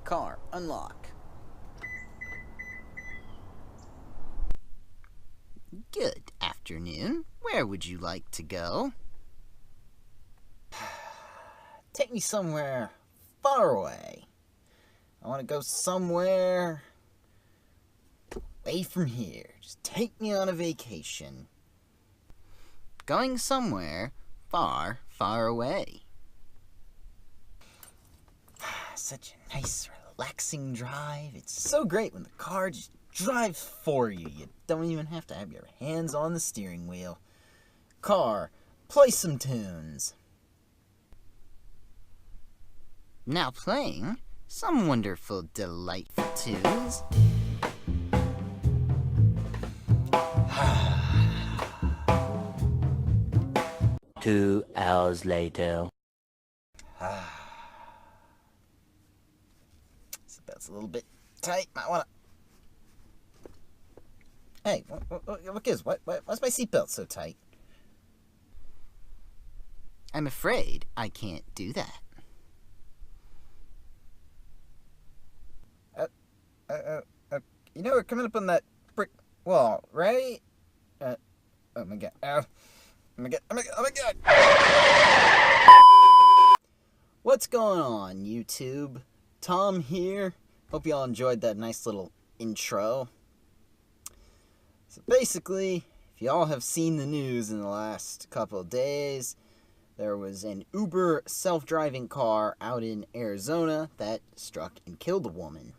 Car, unlock. Good afternoon. Where would you like to go? Take me somewhere far away. I want to go somewhere away from here. Just take me on a vacation. Going somewhere far, far away. Such a nice, relaxing drive. It's so great when the car just drives for you. You don't even have to have your hands on the steering wheel. Car, play some tunes. Now playing some wonderful, delightful tunes. 2 hours later. Seatbelt's a little bit tight. Might wanna. Hey, what gives? Why's my seatbelt so tight? I'm afraid I can't do that. You know we're coming up on that brick wall, right? Oh my god. Oh my god. What's going on, YouTube? Tom here. Hope y'all enjoyed that nice little intro. So basically, if y'all have seen the news in the last couple of days, there was an Uber self-driving car out in Arizona that struck and killed a woman.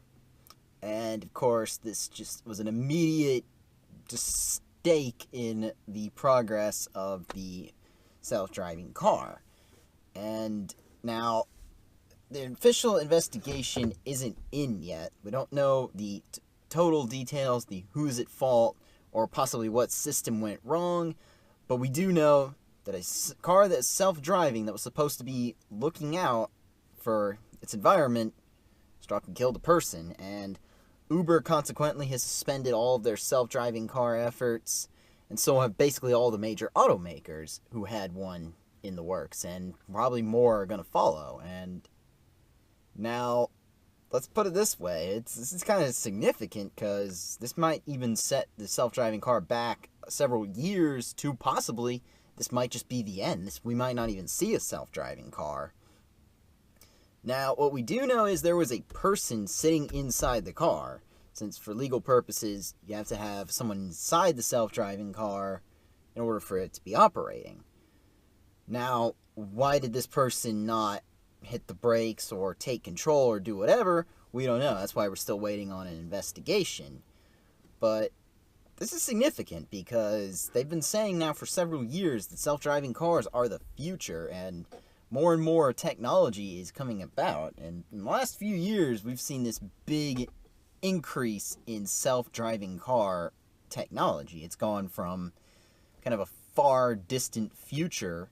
And, of course, this just was an immediate stake in the progress of the self-driving car. And now, the official investigation isn't in yet. We don't know the total details, the who's at fault, or possibly what system went wrong. But we do know that a car that's self-driving that was supposed to be looking out for its environment struck and killed a person. And Uber, consequently, has suspended all of their self-driving car efforts, and so have basically all the major automakers who had one in the works, and probably more are going to follow. And now, let's put it this way, this is kind of significant, because this might even set the self-driving car back several years to possibly, this might just be the end. We might not even see a self-driving car. Now, what we do know is there was a person sitting inside the car, since for legal purposes, you have to have someone inside the self-driving car in order for it to be operating. Now, why did this person not hit the brakes or take control or do whatever? We don't know. That's why we're still waiting on an investigation. But this is significant because they've been saying now for several years that self-driving cars are the future, and more technology is coming about. And in the last few years, we've seen this big increase in self-driving car technology. It's gone from kind of a far distant future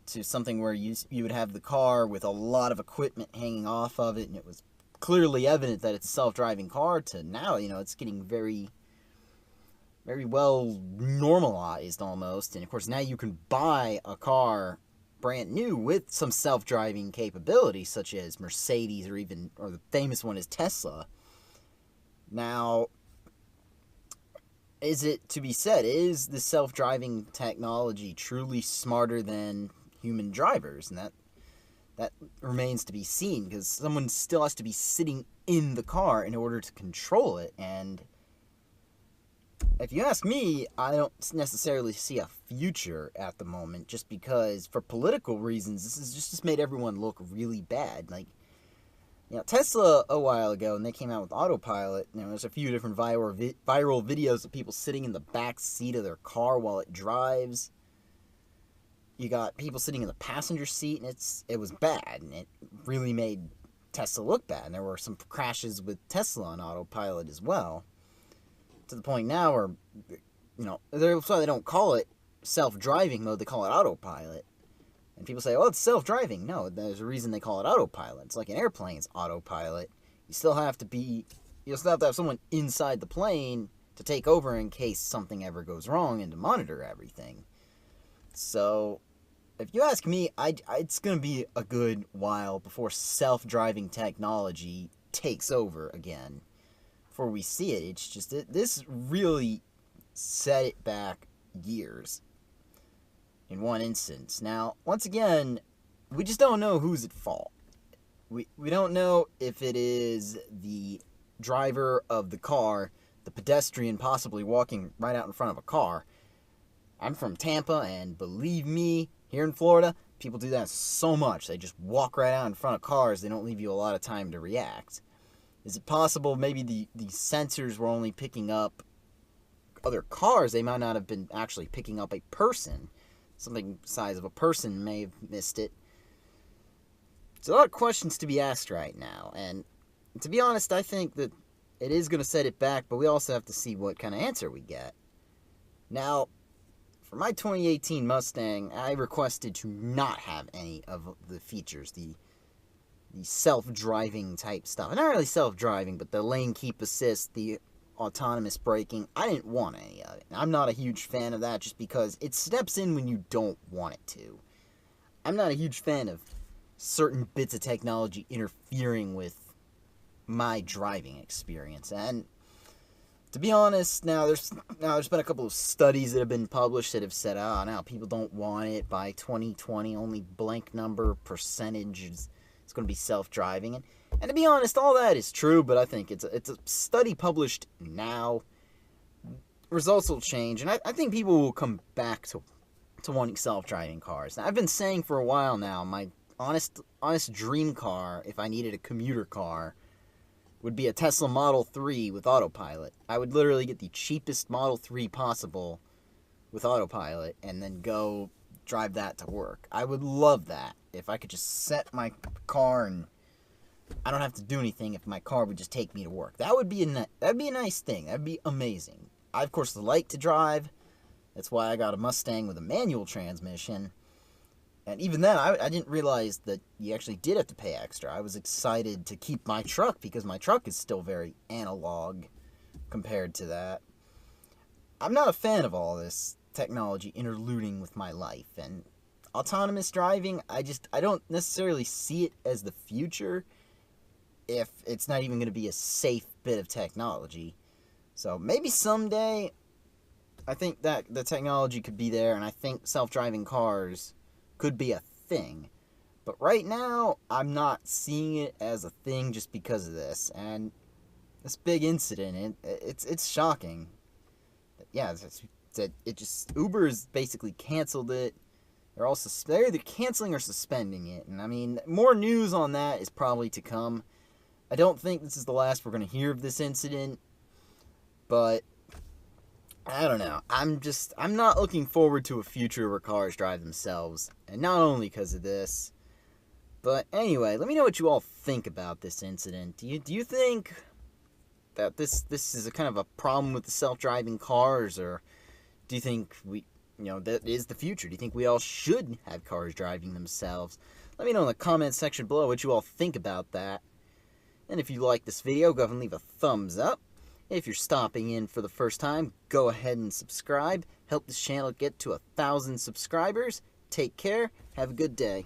to something where you would have the car with a lot of equipment hanging off of it, and it was clearly evident that it's a self-driving car, to now, it's getting very, very well normalized almost. And of course, now you can buy a car brand new with some self-driving capability, such as Mercedes or the famous one is Tesla. Now, is it to be said, is the self-driving technology truly smarter than human drivers? And that remains to be seen, because someone still has to be sitting in the car in order to control it. And if you ask me, I don't necessarily see a future at the moment, just because for political reasons, this has just made everyone look really bad. Like, Tesla a while ago, and they came out with autopilot, there's a few different viral videos of people sitting in the back seat of their car while it drives. You got people sitting in the passenger seat, and it was bad, and it really made Tesla look bad. And there were some crashes with Tesla on autopilot as well, to the point now where, that's why they don't call it self-driving mode, they call it autopilot. And people say, oh, it's self-driving. No, there's a reason they call it autopilot. It's like an airplane's autopilot. You still have to have someone inside the plane to take over in case something ever goes wrong and to monitor everything. So, if you ask me, it's going to be a good while before self-driving technology takes over again before we see it. It's just this really set it back years in one instance. Now, once again, we just don't know who's at fault. We don't know if it is the driver of the car, the pedestrian possibly walking right out in front of a car. I'm from Tampa, and believe me, here in Florida, people do that so much. They just walk right out in front of cars. They don't leave you a lot of time to react. Is it possible maybe the sensors were only picking up other cars? They might not have been actually picking up a person. Something the size of a person may have missed it. There's a lot of questions to be asked right now, and to be honest, I think that it is going to set it back, but we also have to see what kind of answer we get. Now, for my 2018 Mustang, I requested to not have any of the features, the self-driving type stuff. Not really self-driving, but the lane keep assist, the autonomous braking. I didn't want any of it. I'm not a huge fan of that just because it steps in when you don't want it to. I'm not a huge fan of certain bits of technology interfering with my driving experience. And to be honest, now there's been a couple of studies that have been published that have said, now people don't want it by 2020. Only blank number percentage is going to be self-driving. And to be honest, all that is true, but I think it's a study published now. Results will change, and I think people will come back to wanting self-driving cars. Now, I've been saying for a while now, my honest dream car, if I needed a commuter car, would be a Tesla Model 3 with autopilot. I would literally get the cheapest Model 3 possible with autopilot and then go drive that to work. I would love that. If I could just set my car and I don't have to do anything, if my car would just take me to work. That'd be a nice thing. That'd be amazing. I, of course, like to drive. That's why I got a Mustang with a manual transmission. And even then, I didn't realize that you actually did have to pay extra. I was excited to keep my truck because my truck is still very analog compared to that. I'm not a fan of all this technology interluding with my life. And autonomous driving, I don't necessarily see it as the future if it's not even going to be a safe bit of technology. So maybe someday, I think that the technology could be there, and I think self-driving cars could be a thing. But right now, I'm not seeing it as a thing just because of this. And this big incident, it's shocking. Yeah, Uber's basically canceled it. They're either canceling or suspending it. And I mean, more news on that is probably to come. I don't think this is the last we're going to hear of this incident. But I don't know. I'm not looking forward to a future where cars drive themselves. And not only because of this. But anyway, let me know what you all think about this incident. Do you think that this is a kind of a problem with the self-driving cars? Or do you think that is the future? Do you think we all should have cars driving themselves? Let me know in the comment section below what you all think about that. And if you like this video, go ahead and leave a thumbs up. If you're stopping in for the first time, go ahead and subscribe. Help this channel get to 1,000 subscribers. Take care. Have a good day.